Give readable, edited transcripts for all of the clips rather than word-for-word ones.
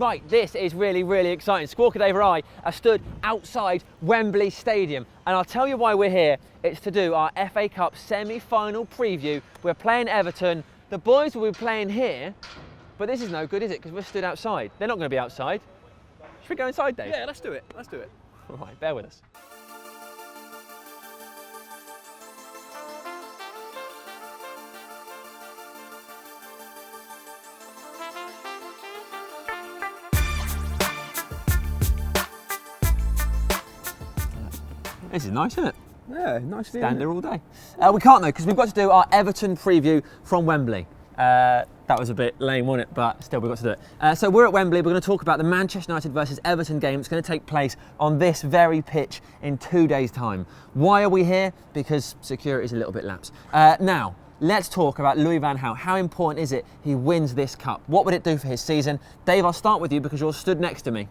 Right, this is really, really exciting. Squawker Dave and I are stood outside Wembley Stadium, and I'll tell you why we're here. It's to do our FA Cup semi-final preview. We're playing Everton. The boys will be playing here, but this is no good, is it? Because we're stood outside. They're not going to be outside. Should we go inside, Dave? Yeah, let's do it. Let's do it. All right, bear with us. This is nice, isn't it? Yeah, nice. Stand there all day. We can't though, because we've got to do our Everton preview from Wembley. That was a bit lame, wasn't it? But still, we've got to do it. So we're at Wembley. We're going to talk about the Manchester United versus Everton game. It's going to take place on this very pitch in 2 days' time. Why are we here? Because security is a little bit lapse. Now, let's talk about Louis van Gaal. How important is it he wins this cup? What would it do for his season? Dave, I'll start with you because you're stood next to me.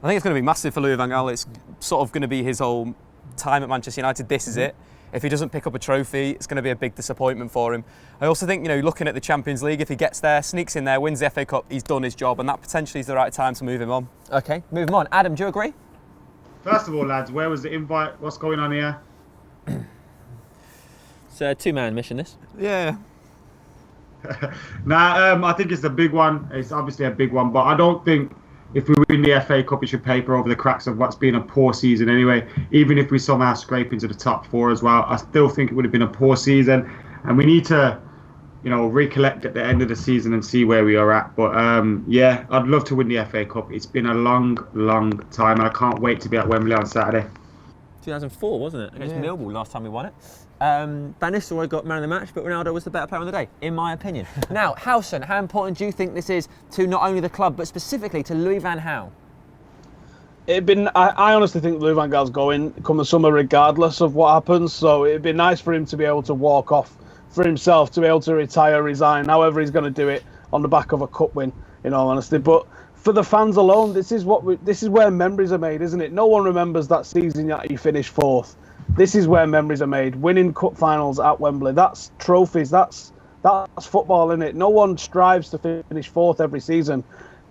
I think it's going to be massive for Louis van Gaal. It's sort of going to be his whole time at Manchester United. This is it. If he doesn't pick up a trophy, it's going to be a big disappointment for him. I also think, looking at the Champions League, if he gets there, sneaks in there, wins the FA Cup, he's done his job, and that potentially is the right time to move him on. Okay, move him on. Adam, do you agree? First of all, lads, where was the invite? What's going on here? It's a two-man mission, this. Yeah. I think it's a big one. It's obviously a big one, but I don't think if we win the FA Cup, it should paper over the cracks of what's been a poor season anyway. Even if we somehow scrape into the top four as well, I still think it would have been a poor season. And we need to, recollect at the end of the season and see where we are at. But yeah, I'd love to win the FA Cup. It's been a long, long time, and I can't wait to be at Wembley on Saturday. 2004, wasn't it? Against Millwall last time we won it. Van Nistelrooy got man of the match, but Ronaldo was the better player on the day, in my opinion. Now, Howson, how important do you think this is to not only the club, but specifically to Louis van Gaal? I honestly think Louis van Gaal's going come the summer regardless of what happens, so it'd be nice for him to be able to walk off for himself, to be able to retire, resign, however he's going to do it on the back of a cup win, in all honesty. But for the fans alone, this is where memories are made, isn't it? No one remembers that season that he finished fourth. This is where memories are made. Winning cup finals at Wembley, that's trophies, that's football, isn't it? No one strives to finish fourth every season.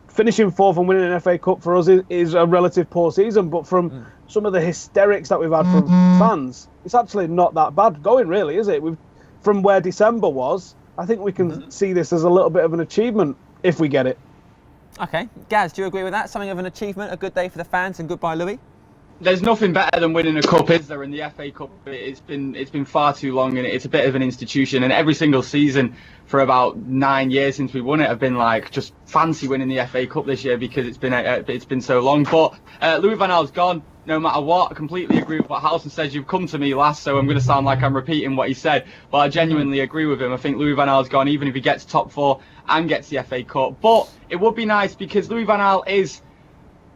Finishing fourth and winning an FA Cup for us is a relative poor season, but from some of the hysterics that we've had from fans, it's actually not that bad going, really, is it? From where December was, I think we can see this as a little bit of an achievement if we get it. Okay, Gaz, do you agree with that? Something of an achievement, a good day for the fans, and goodbye, Louis? There's nothing better than winning a cup, is there? In the FA Cup, it's been far too long, and it's a bit of an institution. And every single season for about 9 years since we won it, I've been like, just fancy winning the FA Cup this year because it's been so long. But Louis van Gaal's gone. No matter what, I completely agree with what Howson says. You've come to me last, so I'm going to sound like I'm repeating what he said, but I genuinely agree with him. I think Louis van Gaal's gone, even if he gets top four and gets the FA Cup. But it would be nice because Louis van Gaal is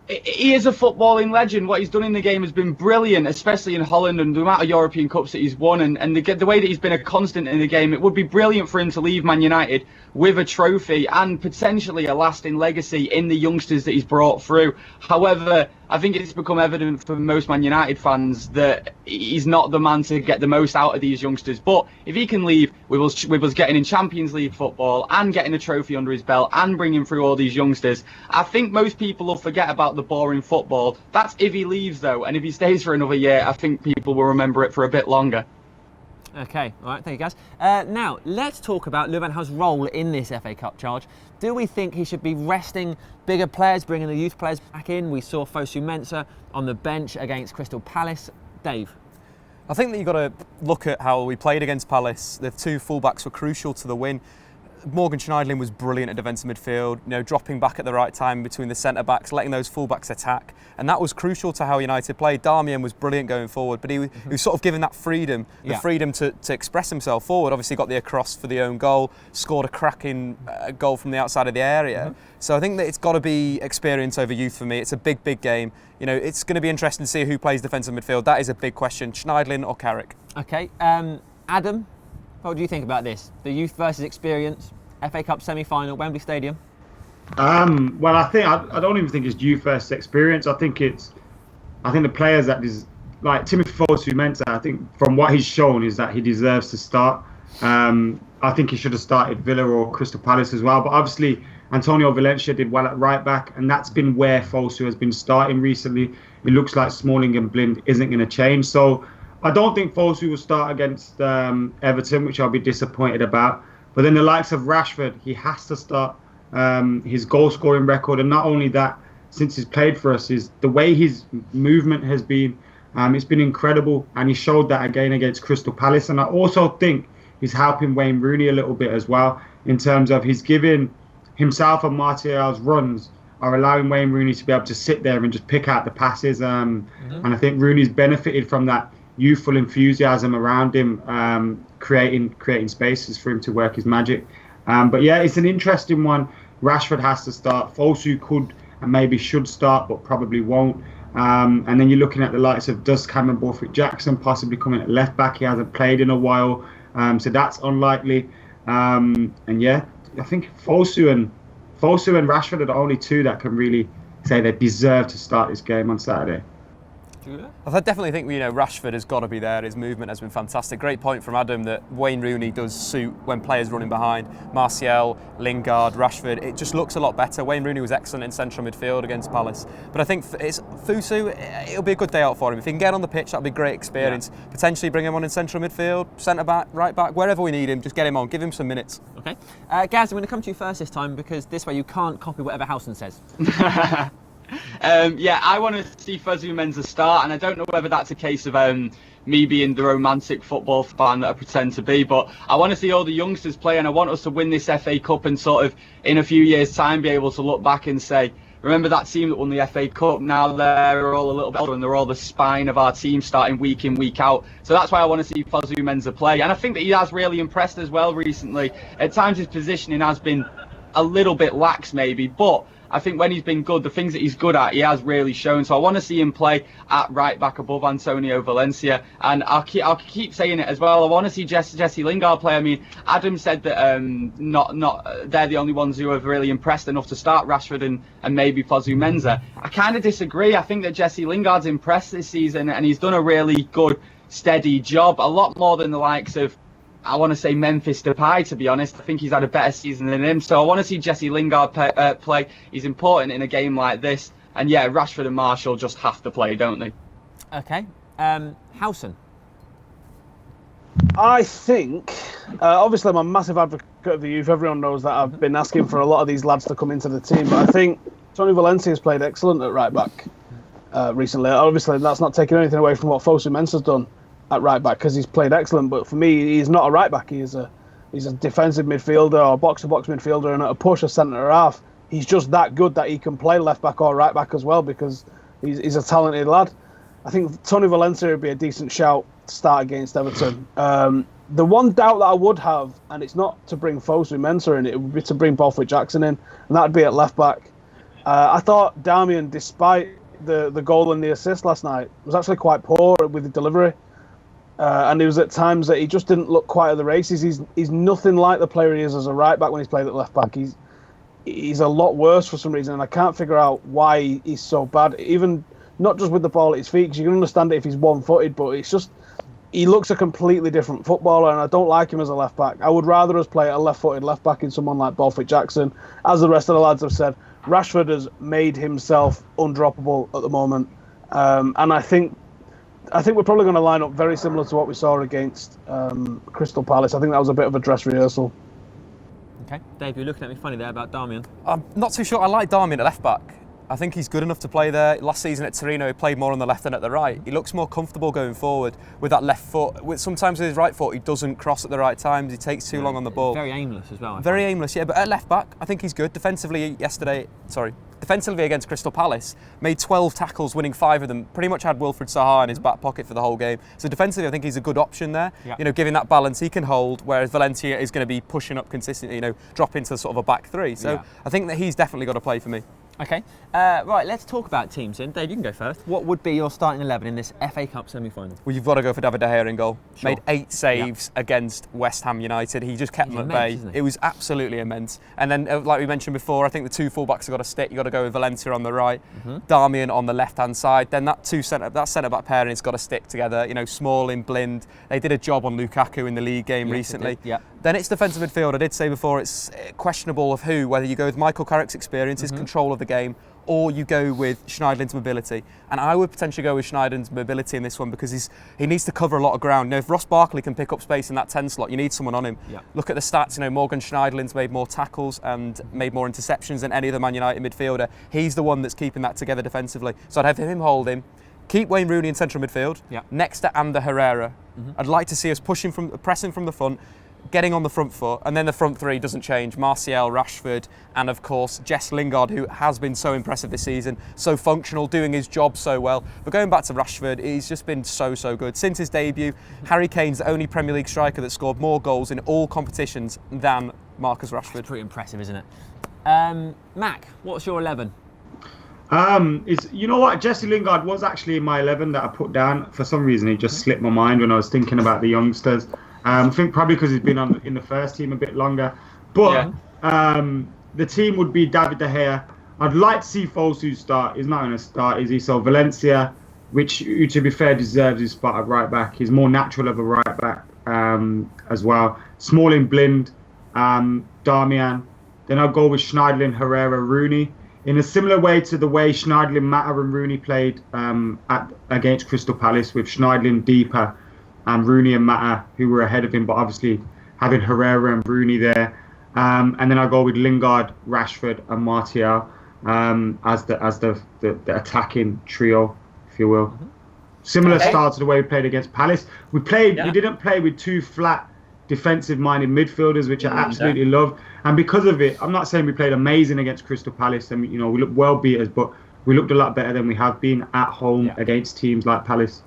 a footballing legend. What he's done in the game has been brilliant, especially in Holland, and the amount of European Cups that he's won, and the way that he's been a constant in the game. It would be brilliant for him to leave Man United with a trophy and potentially a lasting legacy in the youngsters that he's brought through. However, I think it's become evident for most Man United fans that he's not the man to get the most out of these youngsters. But if he can leave with us getting in Champions League football and getting a trophy under his belt and bringing through all these youngsters, I think most people will forget about the boring football. That's if he leaves, though. And if he stays for another year, I think people will remember it for a bit longer. Okay, all right, thank you, guys. Now, let's talk about Louis van Gaal's role in this FA Cup charge. Do we think he should be resting bigger players, bringing the youth players back in? We saw Fosu Mensah on the bench against Crystal Palace. Dave? I think that you've got to look at how we played against Palace. The two fullbacks were crucial to the win. Morgan Schneiderlin was brilliant at defensive midfield, dropping back at the right time between the centre-backs, letting those full-backs attack. And that was crucial to how United played. Darmian was brilliant going forward, but he was sort of given that freedom, freedom to express himself forward. Obviously got the across for the own goal, scored a cracking goal from the outside of the area. So I think that it's got to be experience over youth for me. It's a big, big game. It's going to be interesting to see who plays defensive midfield. That is a big question, Schneiderlin or Carrick. Okay, Adam? What do you think about this? The youth versus experience, FA Cup semi-final, Wembley Stadium. Well, I don't even think it's youth versus experience. I think the players that is like Timothy Fosu Mensah. I think from what he's shown is that he deserves to start. I think he should have started Villa or Crystal Palace as well. But obviously, Antonio Valencia did well at right back, and that's been where Fosu has been starting recently. It looks like Smalling and Blind isn't going to change. So I don't think Fosu will start against Everton, which I'll be disappointed about. But then the likes of Rashford, he has to start. His goal scoring record, and not only that, since he's played for us, is the way his movement has been. It's been incredible, and he showed that again against Crystal Palace. And I also think he's helping Wayne Rooney a little bit as well, in terms of he's giving himself and Martial's runs are allowing Wayne Rooney to be able to sit there and just pick out the passes. And I think Rooney's benefited from that youthful enthusiasm around him, creating spaces for him to work his magic. But yeah, it's an interesting one. Rashford has to start. Fosu could and maybe should start, but probably won't. And then you're looking at the likes of Cameron Borthwick-Jackson possibly coming at left back. He hasn't played in a while, so that's unlikely. And yeah, I think Fosu and Rashford are the only two that can really say they deserve to start this game on Saturday. I definitely think Rashford has got to be there. His movement has been fantastic. Great point from Adam that Wayne Rooney does suit when players running behind. Martial, Lingard, Rashford. It just looks a lot better. Wayne Rooney was excellent in central midfield against Palace. But I think it's Fosu. It'll be a good day out for him. If he can get on the pitch, that'll be a great experience. Yeah. Potentially bring him on in central midfield, centre back, right back, wherever we need him. Just get him on. Give him some minutes. Okay. Gaz, I'm going to come to you first this time because this way you can't copy whatever Howson says. Yeah, I want to see Fosu Mensah start, and I don't know whether that's a case of me being the romantic football fan that I pretend to be, but I want to see all the youngsters play, and I want us to win this FA Cup and sort of in a few years' time be able to look back and say, remember that team that won the FA Cup? Now they're all a little bit older and they're all the spine of our team starting week in, week out. So that's why I want to see Fosu Mensah play, and I think that he has really impressed as well recently. At times his positioning has been a little bit lax maybe, but I think when he's been good, the things that he's good at, he has really shown. So I want to see him play at right back above Antonio Valencia, and I'll keep saying it as well. I want to see Jesse Lingard play. I mean, Adam said that not they're the only ones who have really impressed enough to start Rashford and maybe Fosu Mensah. I kind of disagree. I think that Jesse Lingard's impressed this season, and he's done a really good, steady job, a lot more than the likes of, I want to say, Memphis Depay, to be honest. I think he's had a better season than him. So I want to see Jesse Lingard play. He's important in a game like this. And yeah, Rashford and Martial just have to play, don't they? Okay. Howson? I think, obviously I'm a massive advocate of the youth. Everyone knows that I've been asking for a lot of these lads to come into the team. But I think Tony Valencia has played excellent at right back recently. Obviously, that's not taking anything away from what Fosu Mensah's done at right back, because he's played excellent, but for me he's not a right back. He's a defensive midfielder or box-to-box midfielder, and at a push a centre half he's just that good that he can play left back or right back as well, because he's a talented lad. I think Tony Valencia would be a decent shout to start against Everton. The one doubt that I would have, and it's not to bring Fosu Mensah in, it would be to bring Borthwick-Jackson in, and that'd be at left back. I thought Darmian, despite the goal and the assist last night, was actually quite poor with the delivery. And it was at times that he just didn't look quite at the races. He's nothing like the player he is as a right back when he's played at left back. He's a lot worse for some reason, and I can't figure out why he's so bad. Even not just with the ball at his feet, because you can understand it if he's one-footed, but it's just he looks a completely different footballer, and I don't like him as a left back. I would rather us play a left-footed left back in someone like Borthwick-Jackson. As the rest of the lads have said, Rashford has made himself undroppable at the moment, and I think we're probably going to line up very similar to what we saw against Crystal Palace. I think that was a bit of a dress rehearsal. Okay. Dave, you're looking at me funny there about Darmian. I'm not too sure. I like Darmian at left back. I think he's good enough to play there. Last season at Torino, he played more on the left than at the right. He looks more comfortable going forward with that left foot. Sometimes with his right foot, he doesn't cross at the right times. He takes too long on the ball. Very aimless as well. Very aimless, yeah. But at left back, I think he's good. Defensively against Crystal Palace, made 12 tackles, winning 5 of them. Pretty much had Wilfried Zaha in his back pocket for the whole game. So defensively, I think he's a good option there. Yeah. Giving that balance he can hold, whereas Valencia is going to be pushing up consistently, drop into sort of a back three. So yeah. I think that he's definitely got to play for me. Okay, right, let's talk about teams then. Dave, you can go first. What would be your starting 11 in this FA Cup semi-final? Well, you've got to go for David De Gea in goal. Sure. Made 8 saves against West Ham United. He just kept He's them at immense, bay. isn't he? It was absolutely immense. And then, like we mentioned before, I think the 2 fullbacks have got to stick. You've got to go with Valencia on the right, Darmian on the left-hand side. Then that centre-back pairing has got to stick together. You know, Smalling, Blind. They did a job on Lukaku in the league game recently. Yeah. Then it's defensive midfield. I did say before, it's questionable of who, whether you go with Michael Carrick's experience, his control of the game, or you go with Schneidlin's mobility. And I would potentially go with Schneidlin's mobility in this one because he needs to cover a lot of ground. You know, if Ross Barkley can pick up space in that 10 slot, you need someone on him. Yeah. Look at the stats, you know, Morgan Schneidlin's made more tackles and made more interceptions than any other Man United midfielder. He's the one that's keeping that together defensively. So I'd have him hold him. Keep Wayne Rooney in central midfield, next to Ander Herrera. I'd like to see us pressing from the front, getting on the front foot, and then the front 3 doesn't change. Martial, Rashford, and of course Jess Lingard, who has been so impressive this season, so functional, doing his job so well. But going back to Rashford, he's just been so good. Since his debut, Harry Kane's the only Premier League striker that scored more goals in all competitions than Marcus Rashford. That's pretty impressive, isn't it? Mac, what's your 11? You know what? Jesse Lingard was actually in my 11 that I put down. For some reason, it just slipped my mind when I was thinking about the youngsters. I think probably because he's been in the first team a bit longer. But the team would be David De Gea. I'd like to see Fosu start. He's not going to start, is he? So Valencia, which to be fair deserves his spot at right back. He's more natural of a right back as well. Smalling, Blind, Darmian. Then I'll go with Schneidlin, Herrera, Rooney. In a similar way to the way Schneidlin, Mata and Rooney played against Crystal Palace, with Schneidlin deeper and Rooney and Mata, who were ahead of him, but obviously having Herrera and Rooney there. And then I'll go with Lingard, Rashford and Martial as the attacking trio, if you will. Similar style to the way we played against Palace. We didn't play with 2 flat defensive-minded midfielders, which I absolutely love. And because of it, I'm not saying we played amazing against Crystal Palace, and we looked well beaters, but we looked a lot better than we have been at home against teams like Palace.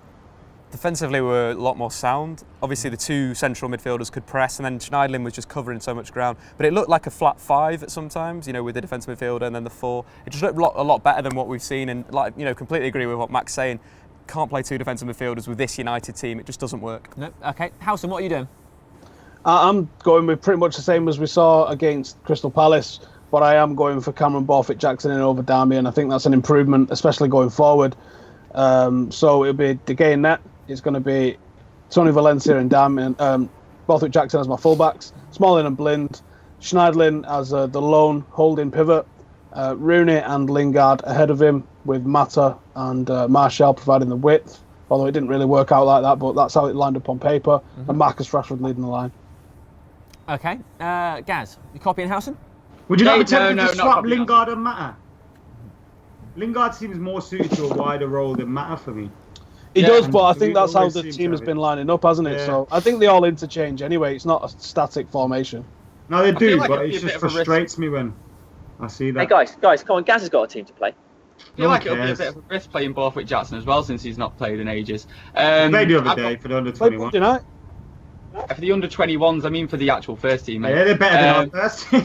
Defensively, we were a lot more sound. Obviously, the 2 central midfielders could press, and then Schneidlin was just covering so much ground. But it looked like a flat 5 at sometimes, with the defensive midfielder and then the 4. It just looked a lot better than what we've seen. And completely agree with what Mac's saying. Can't play 2 defensive midfielders with this United team. It just doesn't work. No. Okay. Howson, what are you doing? I'm going with pretty much the same as we saw against Crystal Palace, but I am going for Cameron Borthwick-Jackson in over Darmian. I think that's an improvement, especially going forward. So it'll be De Gea in net. It's going to be Tony Valencia and Darmian. Borthwick-Jackson as my fullbacks. Smalling and Blind. Schneidlin as the lone holding pivot. Rooney and Lingard ahead of him, with Mata and Martial providing the width. Although it didn't really work out like that, but that's how it lined up on paper. And Marcus Rashford leading the line. Okay. Gaz, you copying Howson? Would you not be No, tempted to swap copying Lingard and Mata? Lingard seems more suited to a wider role than Mata for me. He does, but I We think that's how always the seem to team has have been lining up, hasn't it? Yeah. So I think they all interchange anyway. It's not a static formation. No, they feel do, like but it'd be it a bit just of a risk. frustrates me when I see that. Hey guys, come on, Gaz has got a team to play. I feel like one it'll be a cares. bit of a risk playing Borthwick-Jackson as well, since he's not played in ages. He played the other I've day got- for the under Play 21. Monday night. For the under-21s, I mean for the actual first team. Mate. Yeah, they're better than our first. You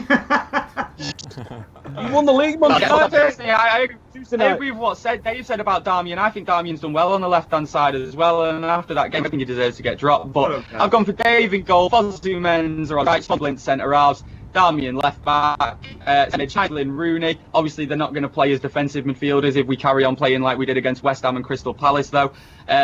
won the league Monday night. I agree. Tuesday I night. agree with what Dave said about Darmian. I think Darmian's done well on the left-hand side as well, and after that game, I think he deserves to get dropped. But Okay. I've gone for Dave in goal, Fosu Mensa on right, Smalling centre halves, Darmian left back, Schneidlin, Rooney. Obviously, they're not going to play as defensive midfielders if we carry on playing like we did against West Ham and Crystal Palace, though.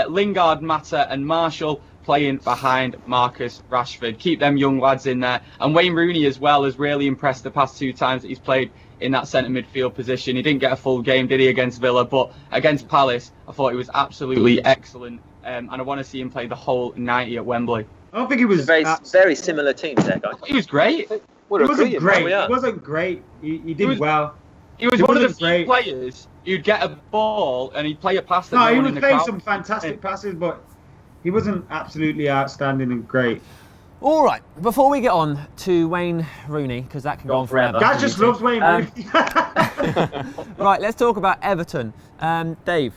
Lingard, Mata, and Martial playing behind Marcus Rashford. Keep them young lads in there. And Wayne Rooney as well has really impressed the past 2 times that he's played in that centre midfield position. He didn't get a full game, did he, against Villa? But against Palace, I thought he was absolutely excellent. And I want to see him play the whole 90 at Wembley. I don't think he was. Very similar teams there, guys. He was great. He wasn't great. We are. He wasn't great. He did was- well. He was He one of the wasn't few great. players who'd get a ball and he'd play a pass that No, no he one was in the playing crowd. some fantastic passes, but he wasn't absolutely outstanding and great. All right. Before we get on to Wayne Rooney, because that can go on forever. Guys just loves Wayne Rooney. Right. Let's talk about Everton. Dave,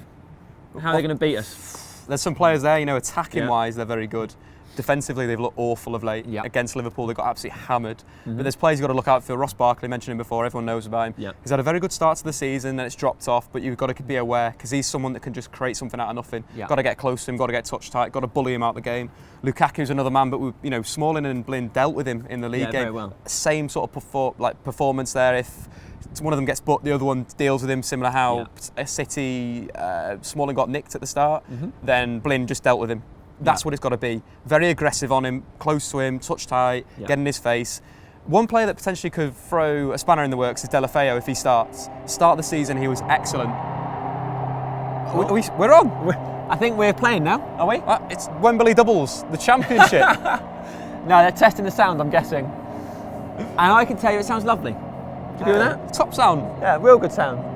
how are they going to beat us? There's some players there, attacking wise, they're very good. defensively they've looked awful of late. Yeah. Against Liverpool, they got absolutely hammered. But there's players you've got to look out for. Ross Barkley, mentioned him before, everyone knows about him. Yeah. He's had a very good start to the season, then it's dropped off, but you've got to be aware because he's someone that can just create something out of nothing. Yeah. Got to get close to him, got to get touch tight, got to bully him out the game. Lukaku's another man, but Smalling and Blin dealt with him in the league Yeah, game. very well. Same sort of performance there. If one of them gets booked, the other one deals with him, similar how City, Smalling got nicked at the start, then Blin just dealt with him. That's what it's got to be. Very aggressive on him, close to him, touch tight, get in his face. One player that potentially could throw a spanner in the works is Deulofeu if he starts. Start of the season, he was excellent. We're on. I think we're playing now, are we? It's Wembley Doubles, the championship. No, they're testing the sound, I'm guessing. And I can tell you it sounds lovely. Do you agree with that? Top sound. Yeah, real good sound.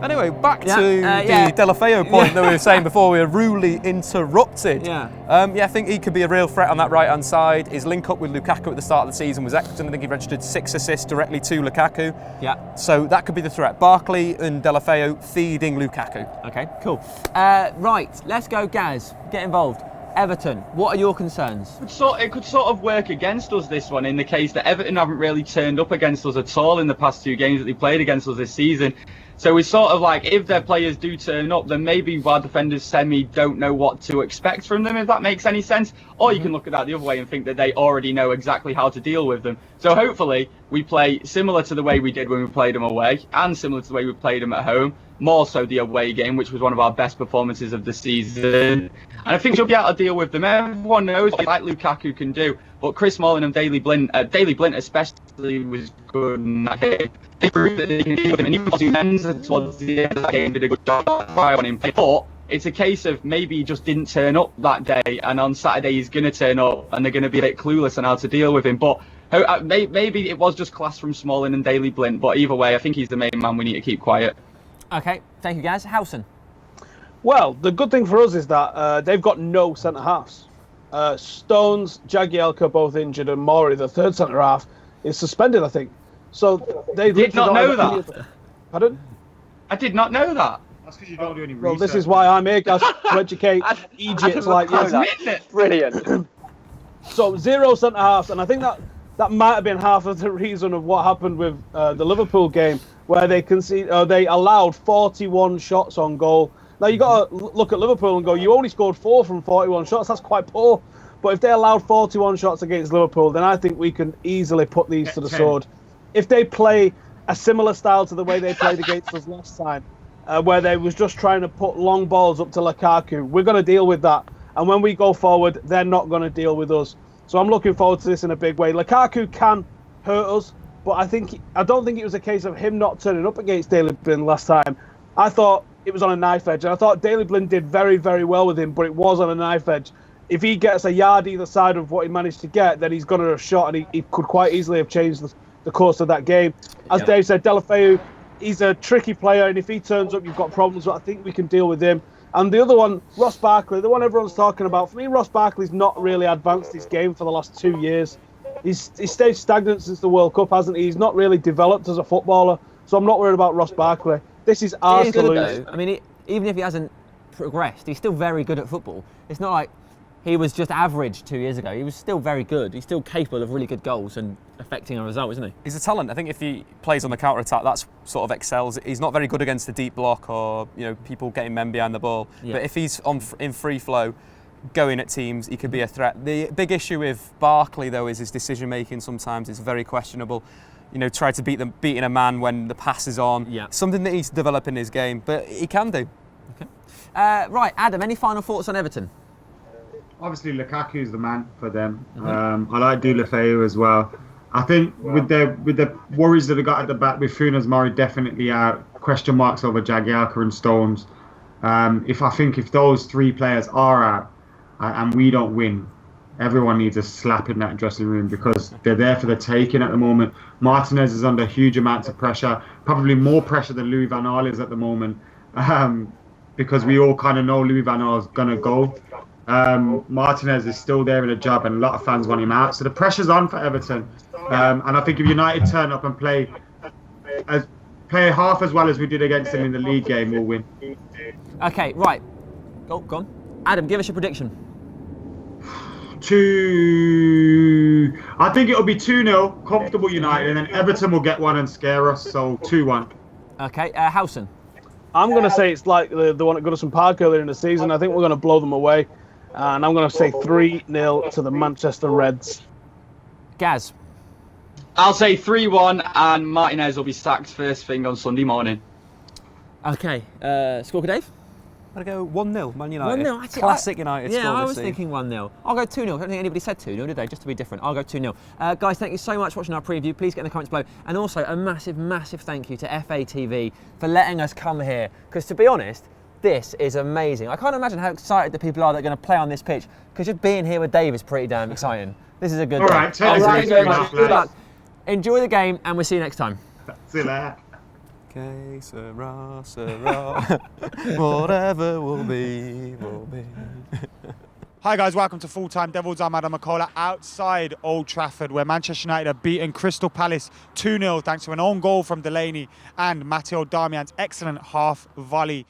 Anyway, back to yeah. the Deulofeu point that we were saying before we were rudely interrupted. Yeah. I think he could be a real threat on that right-hand side. His link up with Lukaku at the start of the season was excellent. I think he registered 6 assists directly to Lukaku. Yeah. So that could be the threat. Barkley and Deulofeu feeding Lukaku. Okay, cool. Right, let's go, Gaz. Get involved. Everton, what are your concerns? It could sort of work against us, this one, in the case that Everton haven't really turned up against us at all in the past 2 games that they played against us this season. So we sort of like, if their players do turn up, then maybe our defenders don't know what to expect from them, if that makes any sense. Or you can look at that the other way and think that they already know exactly how to deal with them. So hopefully we play similar to the way we did when we played them away, and similar to the way we played them at home. More so the away game, which was one of our best performances of the season. And I think we'll be able to deal with them. Everyone knows what like Lukaku can do, but Chris Smalling and Daley Blint especially was good in that game. They proved that they can deal with him, and even towards the end of that game did a good job on him. But it's a case of maybe he just didn't turn up that day, and on Saturday he's going to turn up, and they're going to be a bit clueless on how to deal with him. But maybe it was just class from Smalling and Daley Blint, but either way, I think he's the main man we need to keep quiet. Okay, thank you, guys. Howson? Well, the good thing for us is that they've got no centre-halves. Stones, Jagielka both injured, and Maury, the third centre-half, is suspended, I think. So they did not know that. Pardon? I did not know that. That's because you don't do any research. Well, this is why I'm here, guys, to educate idiots like you. Brilliant. So 0 centre-halves, and I think that might have been half of the reason of what happened with the Liverpool game, where they allowed 41 shots on goal. Now you got to look at Liverpool and go, you only scored 4 from 41 shots. That's quite poor. But if they allowed 41 shots against Liverpool, then I think we can easily put these to the sword. If they play a similar style to the way they played against us last time, where they was just trying to put long balls up to Lukaku, we're going to deal with that. And when we go forward, they're not going to deal with us. So I'm looking forward to this in a big way. Lukaku can hurt us, but I don't think it was a case of him not turning up against Daley Blin last time. I thought it was on a knife edge, and I thought Daley Blin did very, very well with him, but it was on a knife edge. If he gets a yard either side of what he managed to get, then he's going to have shot, and he could quite easily have changed the course of that game. As Dave said, Deulofeu, he's a tricky player, and if he turns up, you've got problems, but I think we can deal with him. And the other one, Ross Barkley, the one everyone's talking about. For me, Ross Barkley's not really advanced his game for the last 2 years. He's stayed stagnant since the World Cup, hasn't he? He's not really developed as a footballer, so I'm not worried about Ross Barkley. This is ours to lose. I mean, even if he hasn't progressed, he's still very good at football. It's not like he was just average 2 years ago. He was still very good. He's still capable of really good goals and affecting a result, isn't he? He's a talent. I think if he plays on the counter-attack, that's sort of excels. He's not very good against the deep block or people getting men behind the ball. Yeah. But if he's in free flow, going at teams, he could be a threat. The big issue with Barkley, though, is his decision-making sometimes is very questionable. Try to beating a man when the pass is on. Yeah. Something that he's developing his game, but he can do. Okay. Right, Adam, any final thoughts on Everton? Obviously, Lukaku is the man for them. I like Deulofeu as well. I think with the worries that they got at the back with Funes Mori definitely out, question marks over Jagielka and Stones. If those 3 players are out and we don't win, everyone needs a slap in that dressing room because they're there for the taking at the moment. Martinez is under huge amounts of pressure, probably more pressure than Louis van Gaal is at the moment, because we all kind of know Louis van Gaal is going to go. Martinez is still there in a job and a lot of fans want him out. So the pressure's on for Everton. And I think if United turn up and play half as well as we did against them in the league game, we'll win. Okay, right. Go on. Adam, give us your prediction. I think it'll be 2-0, comfortable United, and then Everton will get one and scare us, so 2-1. Okay, Howson. I'm going to say it's like the one at Goodison Park earlier in the season. I think we're going to blow them away. And I'm going to say 3-0 to the Manchester Reds. Gaz. I'll say 3-1, and Martinez will be sacked first thing on Sunday morning. Okay, score, Dave? I'm going to go 1-0, Man United. 1-0. Actually, Classic United yeah, score I this was season. thinking 1-0. I'll go 2-0. I don't think anybody said 2-0, did they? Just to be different. I'll go 2-0. Guys, thank you so much for watching our preview. Please get in the comments below. And also a massive, massive thank you to FATV for letting us come here. Because to be honest, this is amazing. I can't imagine how excited the people are that are going to play on this pitch. Because just being here with Dave is pretty damn exciting. This is a good All day. right, take Thank you very it much. easy. Good luck. Enjoy the game, and we'll see you next time. See you later. Que sera, sera. Whatever will be, will be. Hi guys, welcome to Full Time Devils. I'm Adam McCullough outside Old Trafford, where Manchester United have beaten Crystal Palace 2-0 thanks to an own goal from Delaney and Matteo Darmian's excellent half volley.